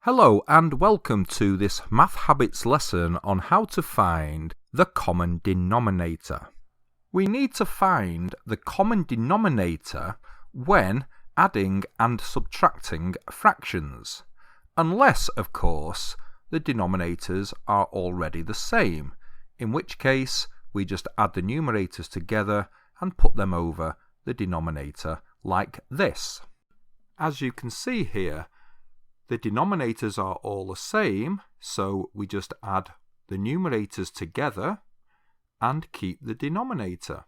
Hello and welcome to this Math Habits lesson on how to find the common denominator. We need to find the common denominator when adding and subtracting fractions, unless, of course, the denominators are already the same, in which case we just add the numerators together and put them over the denominator like this. As you can see here, the denominators are all the same, so we just add the numerators together and keep the denominator.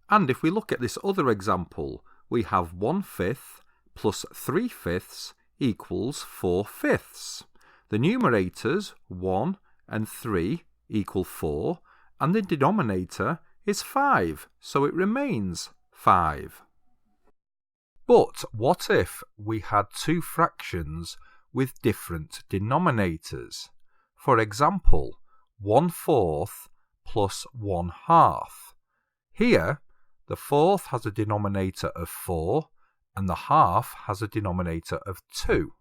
And if we look at this other example, we have 1/5 plus 3/5 equals 4/5. The numerators 1 and 3 equal 4, and the denominator is 5, so it remains 5. But what if we had two fractions with different denominators? For example, 1/4 plus 1/2. Here, the fourth has a denominator of 4 and the half has a denominator of 2.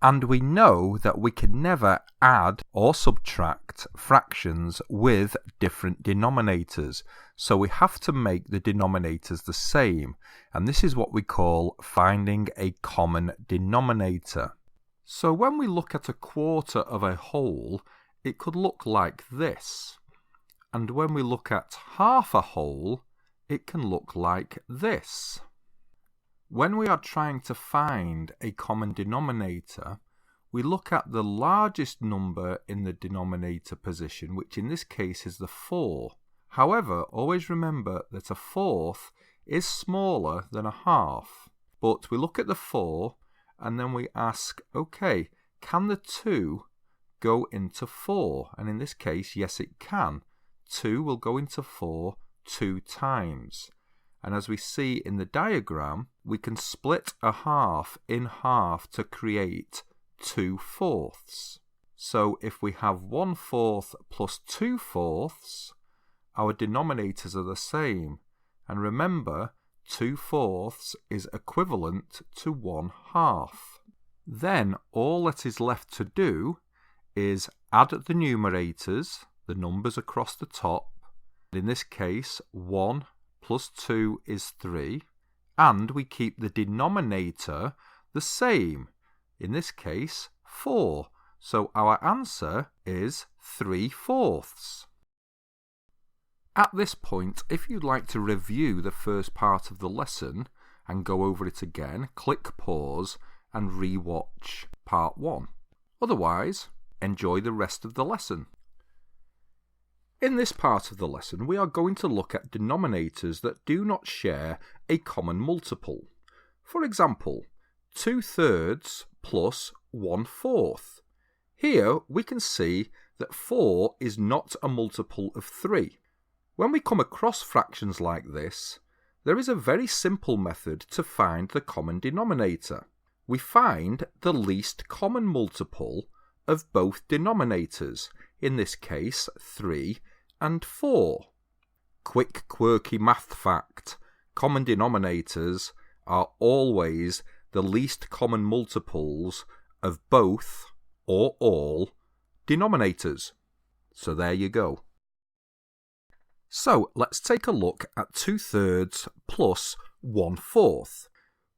And we know that we can never add or subtract fractions with different denominators, so we have to make the denominators the same, and this is what we call finding a common denominator. So when we look at a quarter of a whole, it could look like this, and when we look at half a whole, it can look like this. When we are trying to find a common denominator, we look at the largest number in the denominator position, which in this case is the 4. However, always remember that a fourth is smaller than a half. But we look at the 4 and then we ask, okay, can the 2 go into 4? And in this case, yes it can. 2 will go into 4 2 times. And as we see in the diagram, we can split a half in half to create 2/4. So if we have 1/4 plus 2/4, our denominators are the same. And remember, 2/4 is equivalent to 1/2. Then all that is left to do is add the numerators, the numbers across the top. In this case, 1 plus 2 is 3, and we keep the denominator the same, in this case 4, so our answer is 3/4. At this point, if you'd like to review the first part of the lesson and go over it again, click pause and re-watch part 1. Otherwise, enjoy the rest of the lesson. In this part of the lesson, we are going to look at denominators that do not share a common multiple. For example, 2/3 plus 1/4. Here we can see that 4 is not a multiple of 3. When we come across fractions like this, there is a very simple method to find the common denominator. We find the least common multiple of both denominators, in this case 3 and 4. Quick quirky math fact: common denominators are always the least common multiples of both or all denominators. So there you go. So let's take a look at 2/3 plus 1/4.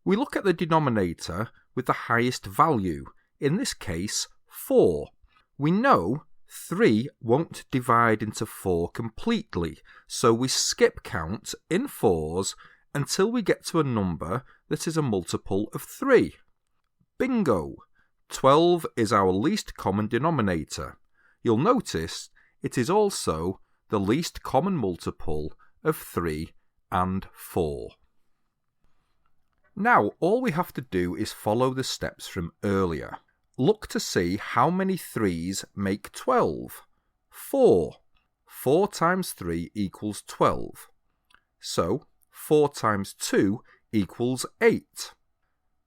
We look at the denominator with the highest value, in this case 4. We know 3 won't divide into 4 completely, so we skip count in 4s until we get to a number that is a multiple of 3. Bingo! 12 is our least common denominator. You'll notice it is also the least common multiple of 3 and 4. Now all we have to do is follow the steps from earlier. Look to see how many 3's make 12. 4. 4 times 3 equals 12. So 4 times 2 equals 8.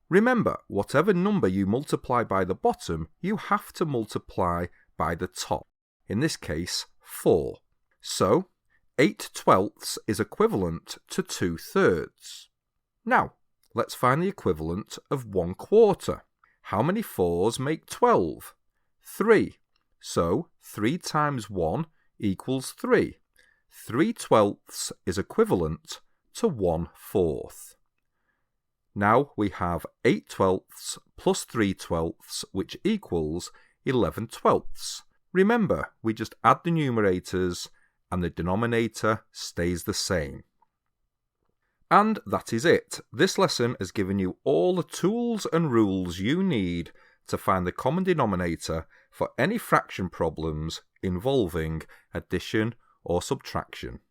Remember, whatever number you multiply by the bottom, you have to multiply by the top. In this case, 4. So 8/12 is equivalent to 2/3. Now, let's find the equivalent of 1/4. How many 4s make 12? 3. So 3 times 1 equals 3. 3/12 is equivalent to 1/4. Now we have 8/12 plus 3/12, which equals 11/12. Remember, we just add the numerators and the denominator stays the same. And that is it. This lesson has given you all the tools and rules you need to find the common denominator for any fraction problems involving addition or subtraction.